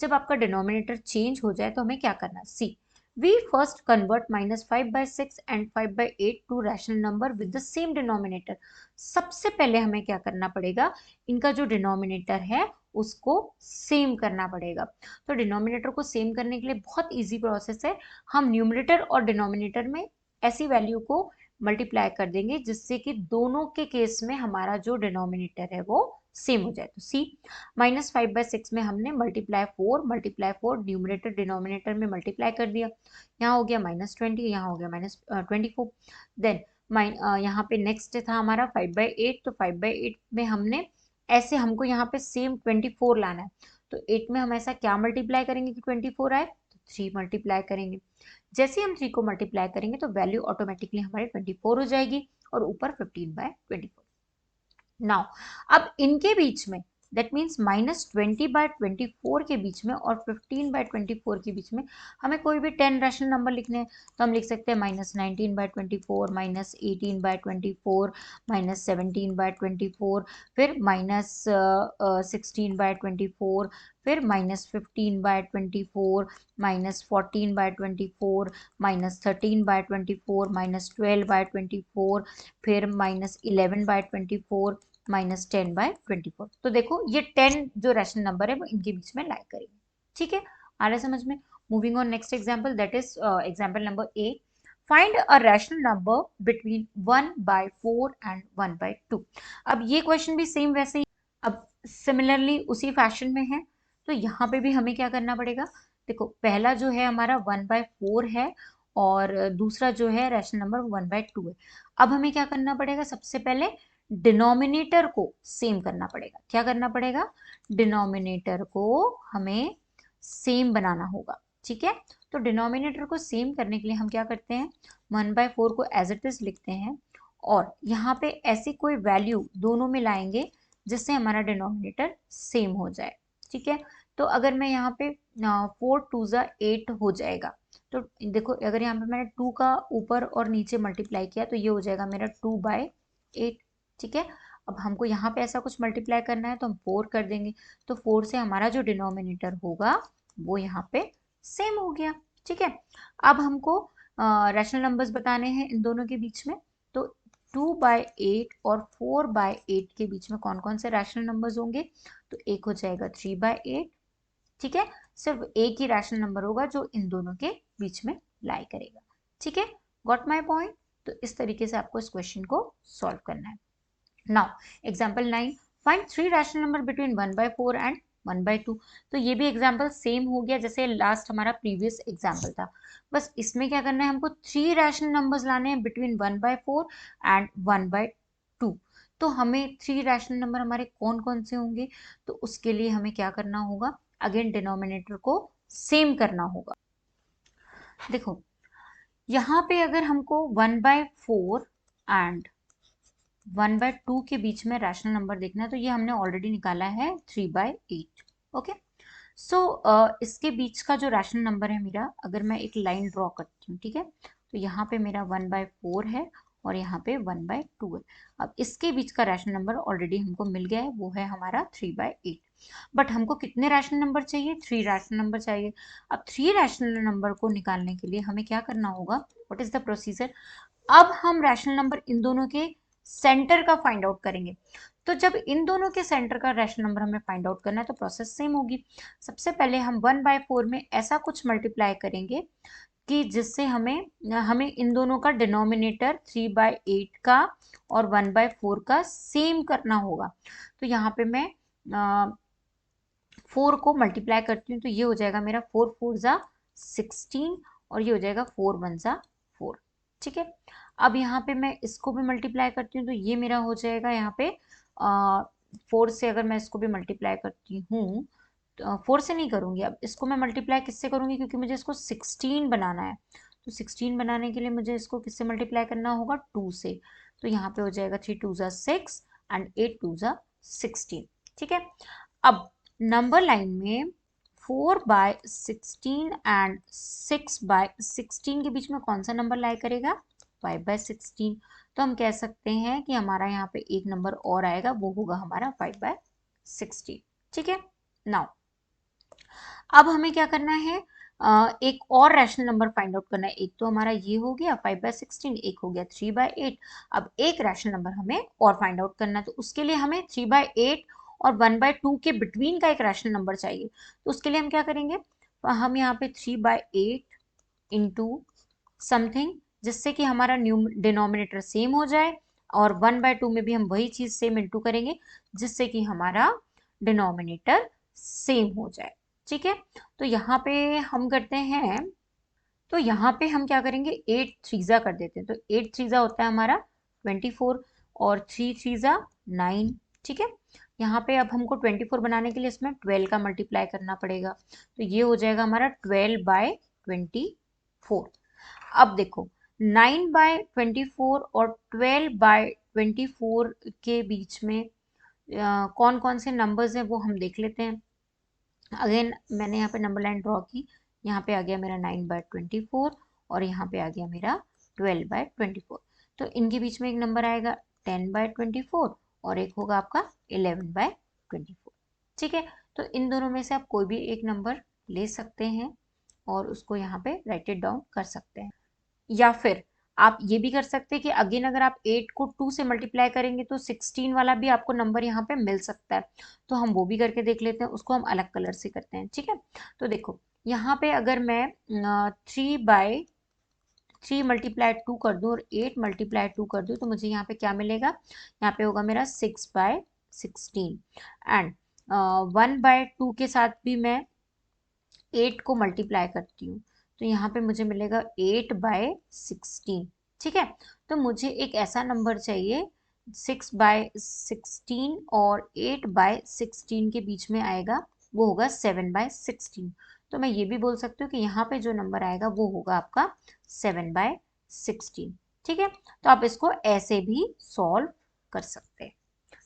जब आपका डिनोमिनेटर चेंज हो जाए तो हमें क्या करना है, see we first convert -5/6 and 5/8 to rational number with the same denominator. सबसे पहले हमें क्या करना पड़ेगा, इनका जो डिनोमिनेटर है उसको सेम करना पड़ेगा। तो डिनोमिनेटर को सेम करने के लिए बहुत इजी प्रोसेस है, हम न्यूमरेटर और डिनोमिनेटर में ऐसी वैल्यू को मल्टीप्लाई कर देंगे जिससे कि दोनों के केस में हमारा जो डिनोमिनेटर है वो सेम हो जाए। तो सी -5/6 में हमने मल्टीप्लाई 4 न्यूमरेटर डिनोमिनेटर में मल्टीप्लाई कर दिया, यहाँ हो गया -20, यहाँ हो गया -24। देन यहाँ पे नेक्स्ट था हमारा 5/8, तो 5/8 में हमने ऐसे हमको यहाँ पे सेम 24 लाना है। तो 8 में हम ऐसा क्या मल्टीप्लाई करेंगे कि 24 आए, तो 3 मल्टीप्लाई करेंगे। जैसे हम 3 को मल्टीप्लाई करेंगे तो वैल्यू ऑटोमेटिकली हमारी 24 हो जाएगी और ऊपर 15/24। नाउ अब इनके बीच में दैट मीन्स -20/24 के बीच में और 15/24 के बीच में हमें कोई भी 10 रैशनल नंबर लिखने हैं। तो हम लिख सकते हैं -19/24, -18/24, -17/24, फिर -16/24, फिर -15/24, -14/24, -13/24, -12/24, फिर -11/24, -10/24। तो देखो ये 10 जो रैशनल नंबर है वो इनके बीच में लाई करेंगे। ठीक है, आ रहा है समझ में। Moving on next example, that is example number A. Find a rational number between 1/4 and 1/2। अब ये क्वेश्चन भी सेम वैसे ही, अब सिमिलरली उसी फैशन में है। तो यहाँ पे भी हमें क्या करना पड़ेगा, देखो पहला जो है हमारा 1/4 है और दूसरा जो है रैशनल नंबर 1/2 है। अब हमें क्या करना पड़ेगा, सबसे पहले डिनोमिनेटर को सेम करना पड़ेगा। क्या करना पड़ेगा, डिनोमिनेटर को हमें सेम बनाना होगा, ठीक है। तो डिनोमिनेटर को सेम करने के लिए हम क्या करते हैं, 1/4 को एज इट इज लिखते हैं और यहाँ पे ऐसी कोई वैल्यू दोनों में लाएंगे जिससे हमारा डिनोमिनेटर सेम हो जाए, ठीक है। तो अगर मैं यहाँ पे 4 2 ज़ा 8 हो जाएगा, तो देखो अगर यहाँ पे मैंने 2 का ऊपर और नीचे मल्टीप्लाई किया तो ये हो जाएगा मेरा 2/8, ठीक है। अब हमको यहाँ पे ऐसा कुछ मल्टीप्लाई करना है तो हम 4 कर देंगे, तो 4 से हमारा जो डिनोमिनेटर होगा वो यहाँ पे सेम हो गया, ठीक है। अब हमको रैशनल नंबर्स बताने हैं इन दोनों के बीच में, तो 2/8 और 4/8 के बीच में कौन कौन से रैशनल नंबर्स होंगे, तो एक हो जाएगा 3/8, ठीक है। सिर्फ एक ही रैशनल नंबर होगा जो इन दोनों के बीच में लाई करेगा, ठीक है। Got my point. तो इस तरीके से आपको इस क्वेश्चन को सॉल्व करना है। Now example 9, find 3 rational number between 1/4 and 1/2। तो ये भी एग्जाम्पल सेम हो गया जैसे लास्ट हमारा प्रीवियस एग्जाम्पल था, बस इसमें क्या करना है, हमको 3 रैशनल नंबर्स लाने हैं बिटवीन 1/4 एंड 1/2। तो हमें 3 रैशनल नंबर हमारे कौन कौन से होंगे, तो उसके लिए हमें क्या करना होगा, अगेन डिनोमिनेटर को सेम करना होगा। देखो यहाँ पे अगर हमको 1/4 एंड 1/2 के बीच में रैशनल नंबर देखना है तो ये हमने ऑलरेडी निकाला है 3/8, ओके। सो इसके बीच का जो रैशनल नंबर है मेरा, अगर मैं एक लाइन ड्रॉ करती हूँ, ठीक है, तो यहाँ पे मेरा 1/4 है और यहाँ पे 1/2 है। अब इसके बीच का रैशनल नंबर ऑलरेडी हमको मिल गया है, वो है हमारा 3/8। बट हमको कितने रैशनल नंबर चाहिए, 3 रैशनल नंबर चाहिए। अब 3 रैशनल नंबर को निकालने के लिए हमें क्या करना होगा, व्हाट इज द प्रोसीजर, अब हम रैशनल नंबर इन दोनों के सेंटर का फाइंड आउट करेंगे। तो जब इन दोनों के सेंटर का रैशनल नंबर हमें फाइंड आउट करना है तो प्रोसेस सेम होगी। सबसे पहले हम 1/4 में ऐसा कुछ मल्टीप्लाई करेंगे कि जिससे हमें हमें इन दोनों का डिनोमिनेटर 3/8 का और 1/4 का सेम करना होगा। तो यहाँ पे मैं 4 को मल्टीप्लाई करती हूँ तो ये हो जाएगा मेरा 4 4 ज़ा 16 और ये हो जाएगा 4 1 ज़ा 4, ठीक है। अब यहाँ पे मैं इसको भी मल्टीप्लाई करती हूँ तो ये मेरा हो जाएगा यहाँ पे 4 से अगर मैं इसको भी मल्टीप्लाई करती हूँ, तो 4 से नहीं करूँगी, अब इसको मैं मल्टीप्लाई किससे करूँगी, क्योंकि मुझे इसको 16 बनाना है। तो 16 बनाने के लिए मुझे इसको किससे मल्टीप्लाई करना होगा, 2 से। तो यहाँ पे हो जाएगा 3 2 ज़ा 6 एंड 8 2 ज़ा 16, ठीक है। अब नंबर लाइन में 4/16 एंड 6/16 के बीच में कौन सा नंबर लाई करेगा, 5/16। तो हम कह सकते हैं कि हमारा यहाँ पे एक नंबर और आएगा, वो होगा हमारा 5/16, ठीक है। नाउ अब हमें क्या करना है, एक और रैशनल नंबर फाइंड आउट करना है। एक तो हमारा ये हो गया 5/16, एक हो गया 3/8। अब एक रैशनल नंबर हमें और फाइंड आउट करना है, तो उसके लिए हमें 3/8 और 1/2 के बिटवीन का एक रैशनल नंबर चाहिए। तो उसके लिए हम क्या करेंगे, हम यहाँ पे 3/8 इंटू समथिंग, जिससे कि हमारा न्यू डिनोमिनेटर सेम हो जाए, और 1/2 में भी हम वही चीज सेम इंटू करेंगे जिससे कि हमारा डिनोमिनेटर सेम हो जाए, ठीक है। तो यहाँ पे हम करते हैं, तो यहाँ पे हम क्या करेंगे, 8 3 कर देते हैं। तो 8 3 होता है हमारा 24 और 3 3 9, ठीक है। यहाँ पे अब हमको 24 बनाने के लिए इसमें 12 का मल्टीप्लाई करना पड़ेगा, तो ये हो जाएगा हमारा 12/24। अब देखो 9/24 और 12/24 के बीच में कौन कौन से नंबर्स हैं वो हम देख लेते हैं। अगेन मैंने यहाँ पे नंबर लाइन ड्रॉ की, यहाँ पे आ गया मेरा 9/24 और यहाँ पे आ गया मेरा 12/24। तो इनके बीच में एक नंबर आएगा 10/24 और एक होगा आपका 11/24, ठीक है। तो इन दोनों में से आप कोई भी एक नंबर ले सकते हैं और उसको यहाँ पे राइट इट डाउन कर सकते हैं, या फिर आप ये भी कर सकते हैं कि अगेन अगर आप 8 को 2 से मल्टीप्लाई करेंगे तो 16 वाला भी आपको नंबर यहाँ पे मिल सकता है। तो हम वो भी करके देख लेते हैं, उसको हम अलग कलर से करते हैं, ठीक है। तो देखो यहाँ पे अगर मैं 3/3 मल्टीप्लाई 2 कर दूं और 8 मल्टीप्लाई 2 कर दूं तो मुझे यहाँ पे क्या मिलेगा, यहाँ पे होगा मेरा 6/16 एंड 1/2 के साथ भी मैं 8 को मल्टीप्लाई करती हूँ तो यहाँ पे मुझे मिलेगा 8/16, ठीक है। तो मुझे एक ऐसा नंबर चाहिए 6/16 और 8/16 के बीच में आएगा वो होगा 7/16। तो मैं ये भी बोल सकती हूँ कि यहाँ पे जो नंबर आएगा वो होगा आपका 7/16। ठीक है, तो आप इसको ऐसे भी सॉल्व कर सकते हैं,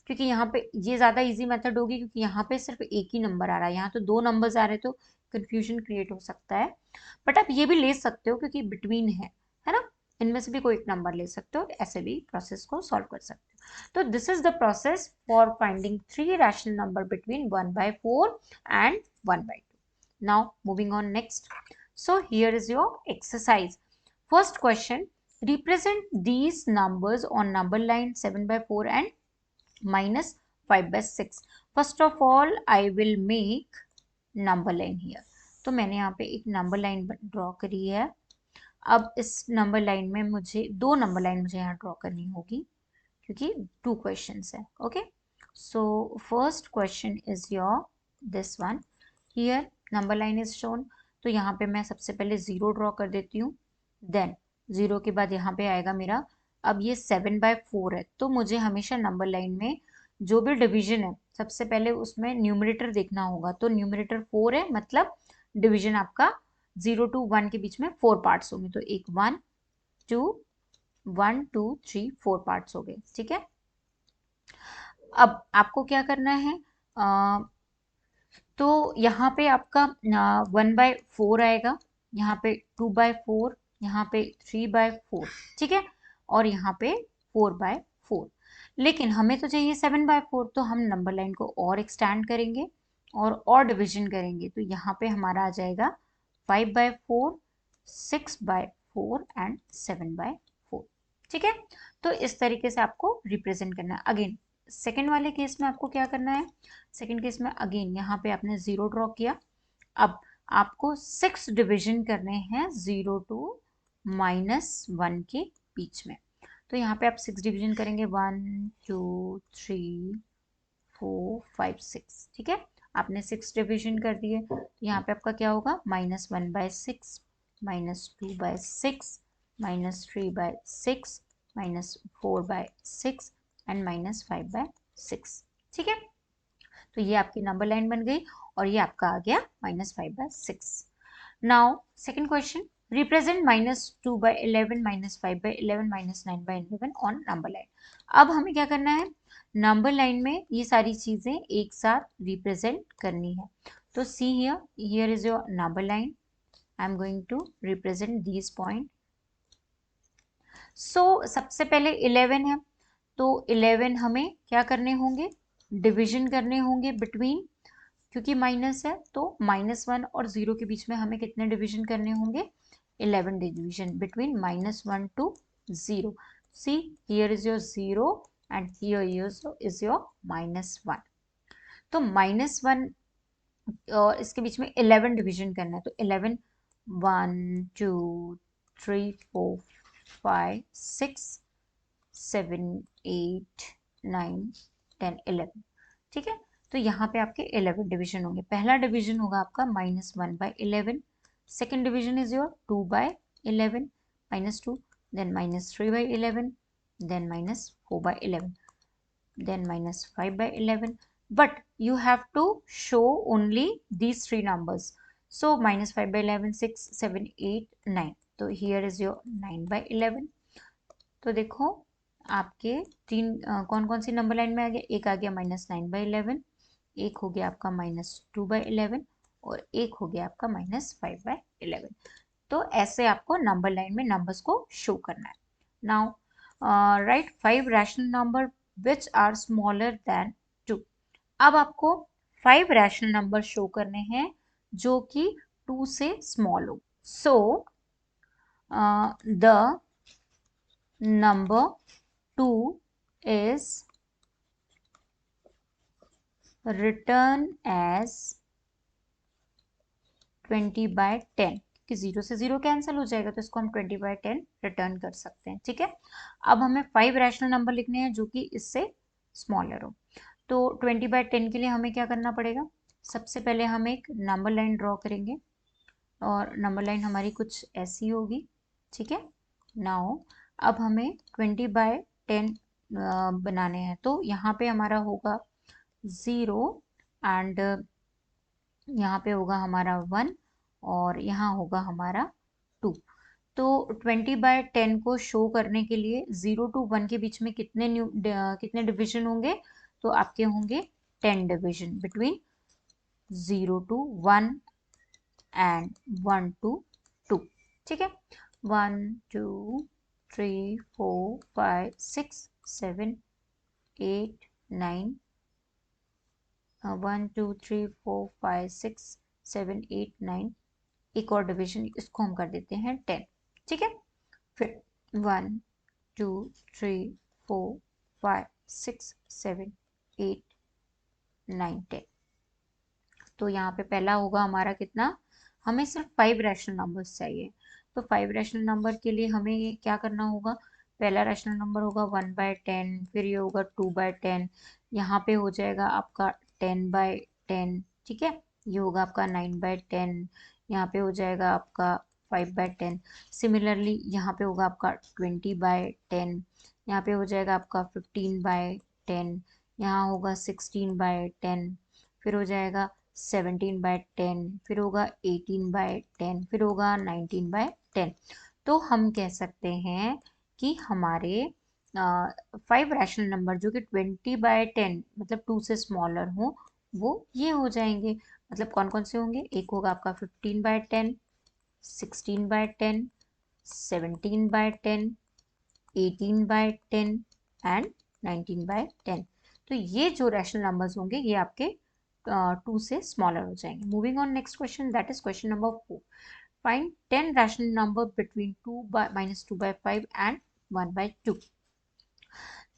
क्योंकि यहाँ पे ये ज़्यादा इजी मेथड होगी, क्योंकि यहाँ पे सिर्फ एक ही नंबर आ रहा है, यहाँ तो दो नंबर्स आ रहे हैं, तो कंफ्यूजन क्रिएट हो सकता है। बट आप ये भी ले सकते हो क्योंकि बिटवीन है ना, इनमें से भी कोई एक नंबर ले सकते हो, ऐसे भी प्रोसेस को सॉल्व कर सकते हो। तो this is the process for finding 3 rational number between 1/4 and 1/2. Now moving on next. So here is your exercise. First question, represent these numbers on number line 7/4 and -5/6. First of all, I will make number line here. तो मैंने यहाँ पे एक number line draw करी है। अब इस number line में मुझे दो नंबर लाइन मुझे यहाँ ड्रॉ करनी होगी, क्योंकि 2 क्वेश्चंस है। Okay, so first question is your this one. Here number line is shown, तो यहाँ पे मैं सबसे पहले 0 ड्रॉ कर देती हूँ। देन 0 के बाद यहाँ पे आएगा मेरा, अब ये 7/4 है, तो मुझे हमेशा नंबर लाइन में जो भी डिवीजन है सबसे पहले उसमें न्यूमरेटर देखना होगा। तो न्यूमरेटर 4 है, मतलब डिवीजन आपका 0 to 1 के बीच में 4 पार्ट्स होंगे। तो एक 1 2 3 4 पार्ट्स हो गए। ठीक है, अब आपको क्या करना है, तो यहाँ पे आपका 1/4 आएगा, यहाँ पे 2/4, यहाँ पे 3/4। ठीक है, और यहाँ पे 4/4। लेकिन हमें तो चाहिए 7/4, तो हम नंबर लाइन को और एक्सटेंड करेंगे और डिवीजन करेंगे। तो यहाँ पे हमारा आ जाएगा 5/4, 6/4 एंड 7/4। ठीक है, तो इस तरीके से आपको रिप्रेजेंट करना है। अगेन सेकेंड वाले केस में आपको क्या करना है, सेकेंड केस में अगेन यहाँ पे आपने 0 ड्रॉ किया। अब आपको 6 डिवीजन करने हैं 0 to -1 के बीच में। तो यहाँ पे आप 6 डिवीजन करेंगे, 1 2 3 4 5 6। ठीक है, आपने 6 डिवीजन कर दिए, तो यहाँ पे आपका क्या होगा, -1/6, -2/6, -3/6, -4/6 एंड -5/6। ठीक है, तो ये आपकी नंबर लाइन बन गई और ये आपका आ गया -5/6। Now second question, represent -2/11, -5/11, -9/11 on number line. अब हमें क्या करना है, नंबर लाइन में ये सारी चीजें एक साथ रिप्रेजेंट करनी है। तो see here, here is your number line, I am going to represent this point. So सबसे पहले 11 है, तो 11 हमें क्या करने होंगे, डिवीजन करने होंगे बिटवीन, क्योंकि माइनस है तो -1 और 0 के बीच में हमें कितने डिवीजन करने होंगे, 11 division between -1 to 0। See here is your 0 and here is your -1। तो -1 और इसके बीच में 11 डिवीजन करना है, तो 11 1 2 3 4 5 6 7 8 9 10 11। ठीक है, तो यहाँ पे आपके 11 डिवीजन होंगे। पहला डिवीजन होगा आपका -1/11, second division is your 2/11, -2, then -3/11, then -4/11, then -5/11. But you have to show only these three numbers. So -5/11, 6 7 8 9. तो here is your 9/11. तो देखो आपके तीन कौन कौन सी नंबर लाइन में आ गया, एक आ गया -9/11, एक हो गया आपका -2/11 और एक हो गया आपका -5/11। तो ऐसे आपको नंबर लाइन में नंबर्स को शो करना है। Now write 5 rational number which are smaller than 2। अब आपको 5 रैशनल नंबर शो करने हैं जो कि 2 से स्मॉल हो। So the number 2 is written as 20/10, कि 0 से 0 कैंसिल हो जाएगा, तो इसको हम 20/10 रिटर्न कर सकते हैं। ठीक है, अब हमें 5 रैशनल नंबर लिखने हैं जो कि इससे स्मॉलर हो। तो 20/10 के लिए हमें क्या करना पड़ेगा, सबसे पहले हम एक नंबर लाइन ड्रॉ करेंगे और नंबर लाइन हमारी कुछ ऐसी होगी। ठीक है, नाउ अब हमें 20/10 बनाने हैं, तो यहाँ पे हमारा होगा 0 एंड यहाँ पे होगा हमारा 1 और यहाँ होगा हमारा 2। तो 20/10 को शो करने के लिए 0 to 1 के बीच में कितने डिवीजन होंगे? तो आपके होंगे 10 division between 0 to 1 and 1 to 2। ठीक है, 1 2 3 4 5 6 7 8 9 1 2 3 4 5 6 7 8 9। एक और डिवीजन इसको हम कर देते हैं 10। ठीक है, फिर 1 2 3 4 5 6 7 8 9 10। तो यहाँ पे पहला होगा हमारा कितना, हमें सिर्फ 5 रैशनल नंबर्स चाहिए। तो 5 रैशनल नंबर के लिए हमें क्या करना होगा? पहला रैशनल नंबर होगा 1/10, फिर ये होगा 2/10, यहाँ पे हो जाएगा आपका 10/10। ठीक है, ये होगा आपका 9/10, यहाँ पे हो जाएगा आपका 5/10। सिमिलरली यहाँ पे होगा आपका 20/10, यहाँ पे हो जाएगा आपका 15/10, यहाँ होगा 16/10, फिर हो जाएगा 17/10, फिर होगा 18/10, फिर होगा 19/10। तो हम कह सकते हैं कि हमारे 5 रैशनल नंबर जो कि 20/10 मतलब 2 से स्मॉलर हो, वो ये हो जाएंगे। मतलब कौन कौन से होंगे? एक होगा आपका 15/10, 16/10, 17/10, 18/10 एंड 19/10। तो ये जो रैशनल नंबर्स होंगे ये आपके 2 से स्मॉलर हो जाएंगे। Moving on next question, that is question number 4। Find 10 rational number between 2/-2/5 and 1/2।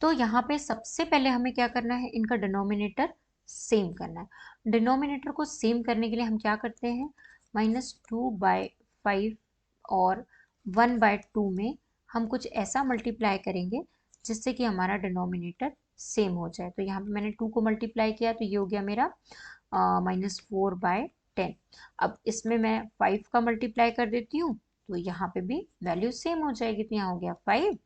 तो यहाँ पे सबसे पहले हमें क्या करना है? इनका डिनोमिनेटर सेम करना है। डिनोमिनेटर को सेम करने के लिए हम क्या करते हैं? -2/5 और 1/2 में हम कुछ ऐसा मल्टीप्लाई करेंगे जिससे कि हमारा डिनोमिनेटर सेम हो जाए। तो यहाँ पे मैंने 2 को मल्टीप्लाई किया तो ये हो गया मेरा -4/10। अब इसमें मैं 5 का मल्टीप्लाई कर देती हूँ तो यहाँ पे भी वैल्यू सेम हो जाएगी। तो यहाँ हो गया 5,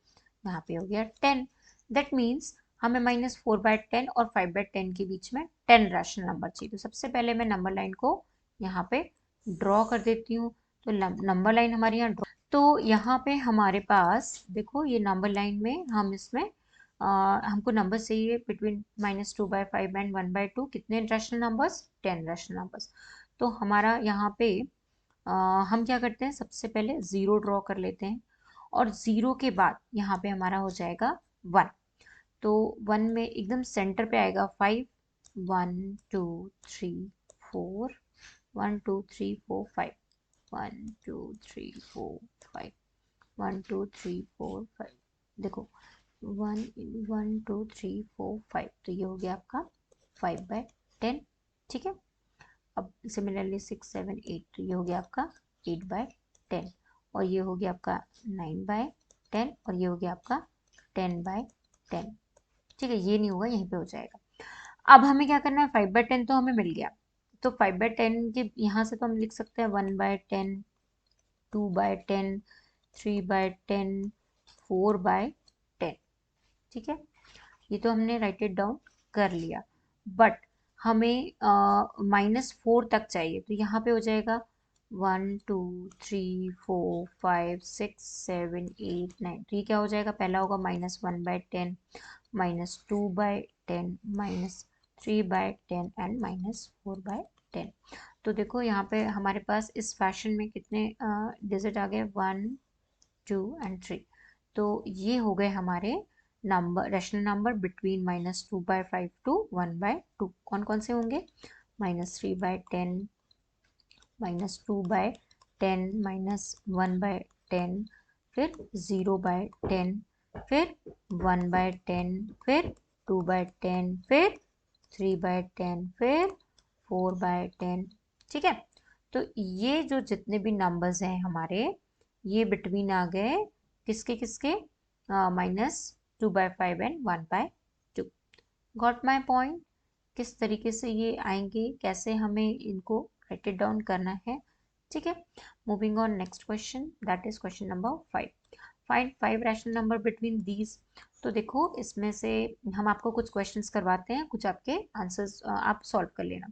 यहाँ पे हो गया 10। दैट मीन्स हमें -4/10 और 5/10 के बीच में 10 रैशनल नंबर चाहिए। तो सबसे पहले मैं नंबर लाइन को यहाँ पे ड्रॉ कर देती हूँ। तो नंबर लाइन हमारे यहाँ ड्रॉ, तो यहाँ पे हमारे पास देखो ये नंबर लाइन में हम इसमें हमको नंबर चाहिए बिटवीन -2/5 एंड 1/2। कितने रैशनल नंबर्स? 10 rational numbers. तो हमारा यहाँ पे हम क्या करते हैं? सबसे पहले 0 ड्रॉ कर लेते हैं और 0 के बाद यहाँ पे हमारा हो जाएगा 1। तो 1 में एकदम सेंटर पे आएगा 5, 1 2 3 4, 1 2 3 4 5, 1 2 3 4 5, 1 2 3 4 5। देखो 1 1 2 3 4 5, तो ये हो गया आपका 5/10। ठीक है, अब सिमिलरली 6 7 8, तो ये हो गया आपका 8/10 और ये हो गया आपका 9/10 और ये हो गया आपका 10/10। ठीक है, ये नहीं होगा, यहीं पे हो जाएगा। अब हमें क्या करना है? 5/10 तो हमें मिल गया। तो 5/10 के यहाँ से तो हम लिख सकते हैं 1/10, 2/10, 3/10, 4/10। ठीक है, ये तो हमने राइट इट डाउन कर लिया। बट हमें -4 तक चाहिए। तो यहाँ पे हो जाएगा 1 2 3 4 5 6 7 8 9। तो ये क्या हो जाएगा? पहला होगा -1/10, -2/10, -3/10 एंड -4/10। तो देखो यहाँ पे हमारे पास इस फैशन में कितने डिजिट आ गए? 1 2 एंड 3। तो ये हो गए हमारे number, rational number between -2/5 to 1/2। कौन कौन से होंगे? -3/10, -2/10, -1/10, फिर 0/10, फिर 1/10, फिर 2/10, फिर 3/10, फिर 4/10। ठीक है, तो ये जो जितने भी नंबर्स हैं हमारे, ये बिटवीन आ गए किसके किसके? -2/5 एंड 1/2। Got my point? किस तरीके से ये आएंगे, कैसे हमें इनको राइट इट डाउन करना है। ठीक है, moving on next question, that is question number 5। Find 5 rational number between these. तो देखो इसमें से हम आपको कुछ क्वेश्चंस करवाते हैं, कुछ आपके आंसर्स आप सॉल्व कर लेना।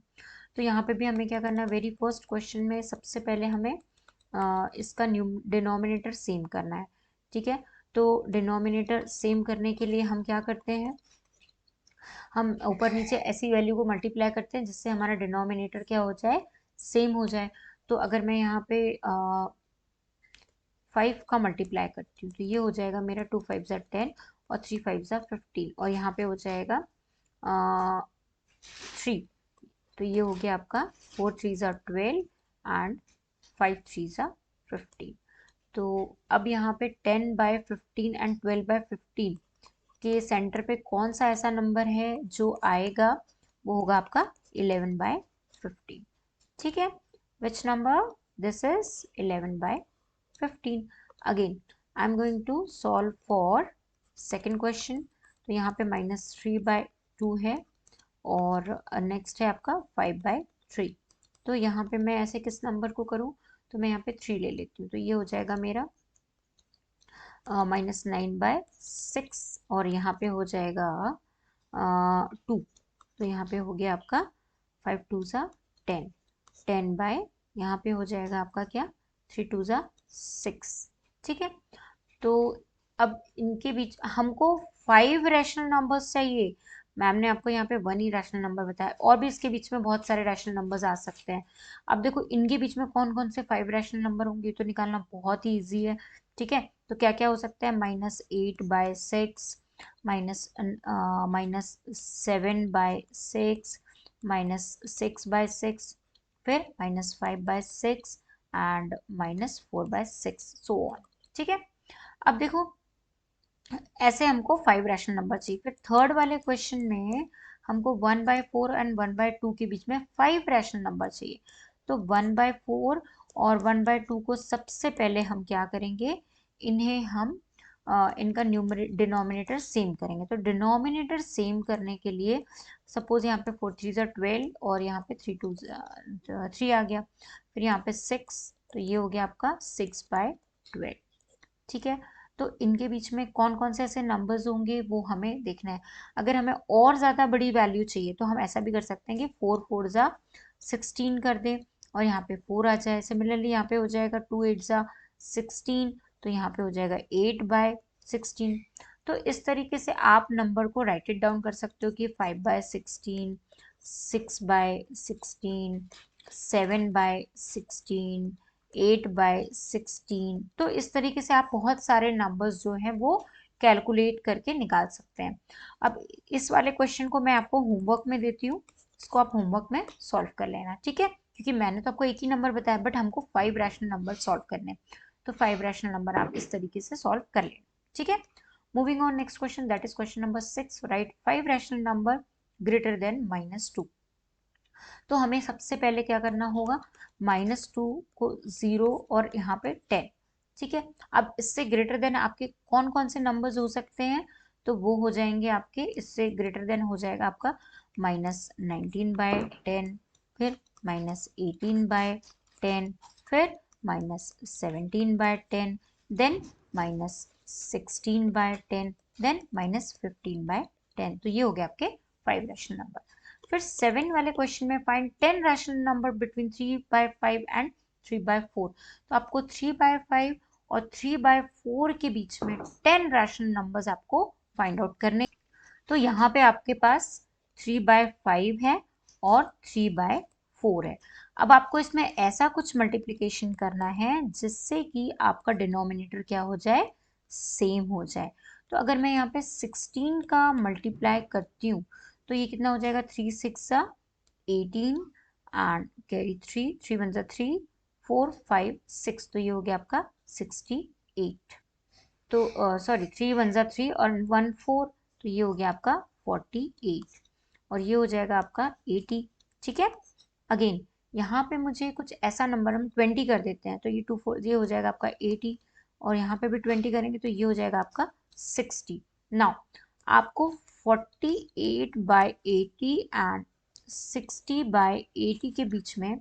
तो यहाँ पे भी हमें क्या करना है, वेरी फर्स्ट क्वेश्चन में सबसे पहले हमें इसका डिनोमिनेटर सेम करना है। ठीक है, तो डिनोमिनेटर सेम करने के लिए हम क्या करते हैं, हम ऊपर नीचे ऐसी वैल्यू को मल्टीप्लाई करते हैं जिससे हमारा डिनोमिनेटर क्या हो जाए, सेम हो जाए। तो अगर मैं यहाँ पे 5 का मल्टीप्लाई करती हूँ तो ये हो जाएगा मेरा 2 5 ज़ा 10 और 3 5 ज़ा 15 और यहाँ पे हो जाएगा 3। तो ये हो गया आपका 4 3 ज़ा 12 एंड 5 3 ज़ा 15। तो अब यहाँ पे 10 बाय 15 एंड 12 बाय 15 के सेंटर पे कौन सा ऐसा नंबर है जो आएगा, वो होगा आपका 11 बाय 15। ठीक है, which number, this is 11 by 15। Again I am going to solve for second question. तो यहाँ पे -3/2 है और नेक्स्ट है आपका 5/3। तो यहाँ पे मैं ऐसे किस नंबर को करूँ, तो मैं यहाँ पे 3 ले लेती हूँ। तो ये हो जाएगा मेरा -9/6 और यहाँ पे हो जाएगा 2। तो यहाँ पे हो गया आपका 5 2 ज़ा 10, 10 बाय यहाँ पे हो जाएगा आपका क्या, 3 2 ज़ा 6। ठीक है, तो अब इनके बीच हमको 5 रैशनल नंबर्स चाहिए। मैम ने आपको यहाँ पे 1 ही रैशनल नंबर बताया, और भी इसके बीच में बहुत सारे रैशनल नंबर्स आ सकते हैं। अब देखो इनके बीच में कौन कौन से 5 रैशनल नंबर होंगे तो निकालना बहुत ही ईजी है। ठीक है, तो क्या क्या हो सकता है, -8/6, -7/6, -6/6, फिर -5/6 एंड -4/6, सो ऑन। ठीक है, अब देखो ऐसे हमको 5 रैशनल नंबर चाहिए। फिर थर्ड वाले क्वेश्चन में हमको 1/4 एंड 1/2 के बीच में 5 रैशनल नंबर चाहिए। तो 1/4 और 1/2 को सबसे पहले हम क्या करेंगे, इन्हें हम इनका डिनोमिनेटर सेम करेंगे। तो डिनोमिनेटर सेम करने के लिए सपोज यहाँ पे 4 3 ज़ा 12 और यहाँ पे 3 2 3 आ गया, फिर यहाँ पे 6, तो ये हो गया आपका 6/12। ठीक है, तो इनके बीच में कौन कौन से ऐसे नंबर्स होंगे वो हमें देखना है। अगर हमें और ज़्यादा बड़ी वैल्यू चाहिए तो हम ऐसा भी कर सकते हैं कि 4 4 ज़ा 16 कर दें और यहाँ पे 4 आ जाए। सिमिलरली यहाँ पे हो जाएगा 2 8 ज़ा 16, तो यहाँ पे हो जाएगा 8/16। तो इस तरीके से आप नंबर को राइट इट डाउन कर सकते हो कि 5/16, 6/16, 7/16, 8/16। तो इस तरीके से आप बहुत सारे नंबर्स जो हैं वो कैलकुलेट करके निकाल सकते हैं। अब इस वाले क्वेश्चन को मैं आपको होमवर्क में देती हूँ, इसको आप होमवर्क में सॉल्व कर लेना। ठीक है, क्योंकि मैंने तो आपको एक ही नंबर बताया बट हमको 5 रैशनल नंबर सॉल्व करने हैं। तो 5 रैशनल नंबर आप इस तरीके से सॉल्व कर लेना। ठीक है, moving on next question, that is question number 6। Right 5 rational number greater than -2। तो हमें सबसे पहले क्या करना होगा, -2 को 0 और यहाँ पे 10। ठीक है, अब इससे ग्रेटर देन आपके कौन कौन से नंबर्स हो सकते हैं, तो वो हो जाएंगे आपके, इससे ग्रेटर देन हो जाएगा आपका -19/10, फिर -18/10, फिर -17/10, देन -16/10, देन -15/10। तो ये हो गया आपके 5 रैशनल नंबर। फिर 7 वाले क्वेश्चन में find 10 rational number between 3/5 and 3/4। तो आपको 3/5 और 3/4 के बीच में 10 रैशनल नंबर्स आपको फाइंड आउट करने। तो यहाँ पे आपके पास 3/5 है और 3/4 है। अब आपको इसमें ऐसा कुछ मल्टीप्लिकेशन करना है जिससे कि आपका डिनोमिनेटर क्या हो जाए, सेम हो जाए। तो अगर मैं यहाँ पे 16 का मल्टीप्लाई करती हूँ तो ये कितना हो जाएगा, 3 6 ज़ा 18 एंड कैरी 3, 3 1 ज़ा 3, 4 5 6, तो ये हो गया आपका 68। तो सॉरी 3 1 ज़ा 3 और 1 4, तो ये हो गया आपका 48 और ये हो जाएगा आपका 80। ठीक है, अगेन यहाँ पे मुझे कुछ ऐसा नंबर हम 20 कर देते हैं, तो ये 2 4, ये हो जाएगा आपका 80 और यहाँ पे भी 20 करेंगे तो ये हो जाएगा आपका 60। नाउ आपको 48/80 एंड 60/80 के बीच में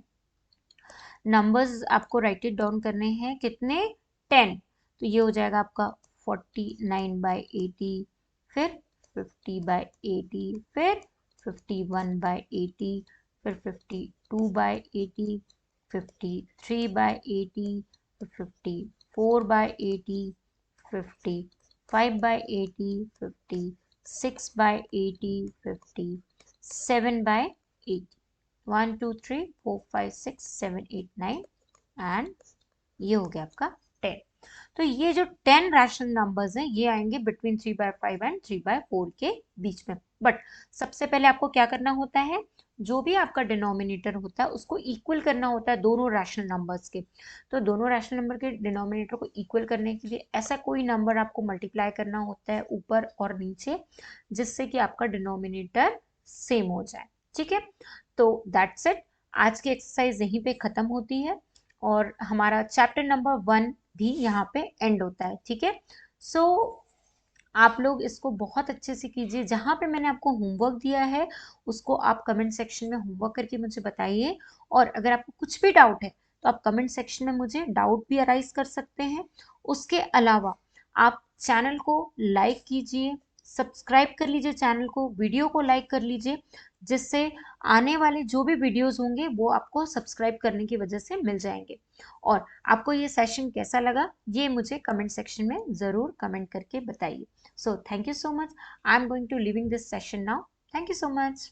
नंबर्स आपको राइट इट डाउन करने हैं, कितने, 10। तो ये हो जाएगा आपका 49/80, फिर 50/80, फिर 51/80, फिर 2 by 80, 53 by 80, 54 by 80, 55 by 80, 56 by 80, 57 by 80. 1 2 3 4 5 6 7 8 9 and ये हो गया आपका 10। तो ये जो 10 रैशनल नंबर्स हैं ये आएंगे बिटवीन 3/5 एंड 3/4 के बीच में। बट सबसे पहले आपको क्या करना होता है, जो भी आपका डिनोमिनेटर होता है उसको इक्वल करना होता है दोनों रैशनल नंबर्स के। तो दोनों रैशनल नंबर के डिनोमिनेटर को इक्वल करने के लिए ऐसा कोई नंबर आपको मल्टीप्लाई करना होता है ऊपर और नीचे, जिससे कि आपका डिनोमिनेटर सेम हो जाए। ठीक है, तो दैट्स इट। आज की एक्सरसाइज यहीं पे खत्म होती है और हमारा चैप्टर नंबर 1 भी यहाँ पे एंड होता है। ठीक है, सो आप लोग इसको बहुत अच्छे से कीजिए। जहाँ पे मैंने आपको होमवर्क दिया है उसको आप कमेंट सेक्शन में होमवर्क करके मुझे बताइए, और अगर आपको कुछ भी डाउट है तो आप कमेंट सेक्शन में मुझे डाउट भी अराइज कर सकते हैं। उसके अलावा आप चैनल को लाइक कीजिए, सब्सक्राइब कर लीजिए चैनल को, वीडियो को लाइक कर लीजिए, जिससे आने वाले जो भी वीडियोस होंगे वो आपको सब्सक्राइब करने की वजह से मिल जाएंगे। और आपको ये सेशन कैसा लगा ये मुझे कमेंट सेक्शन में ज़रूर कमेंट करके बताइए। So thank you so much. I'm going to leaving this session now. Thank you so much.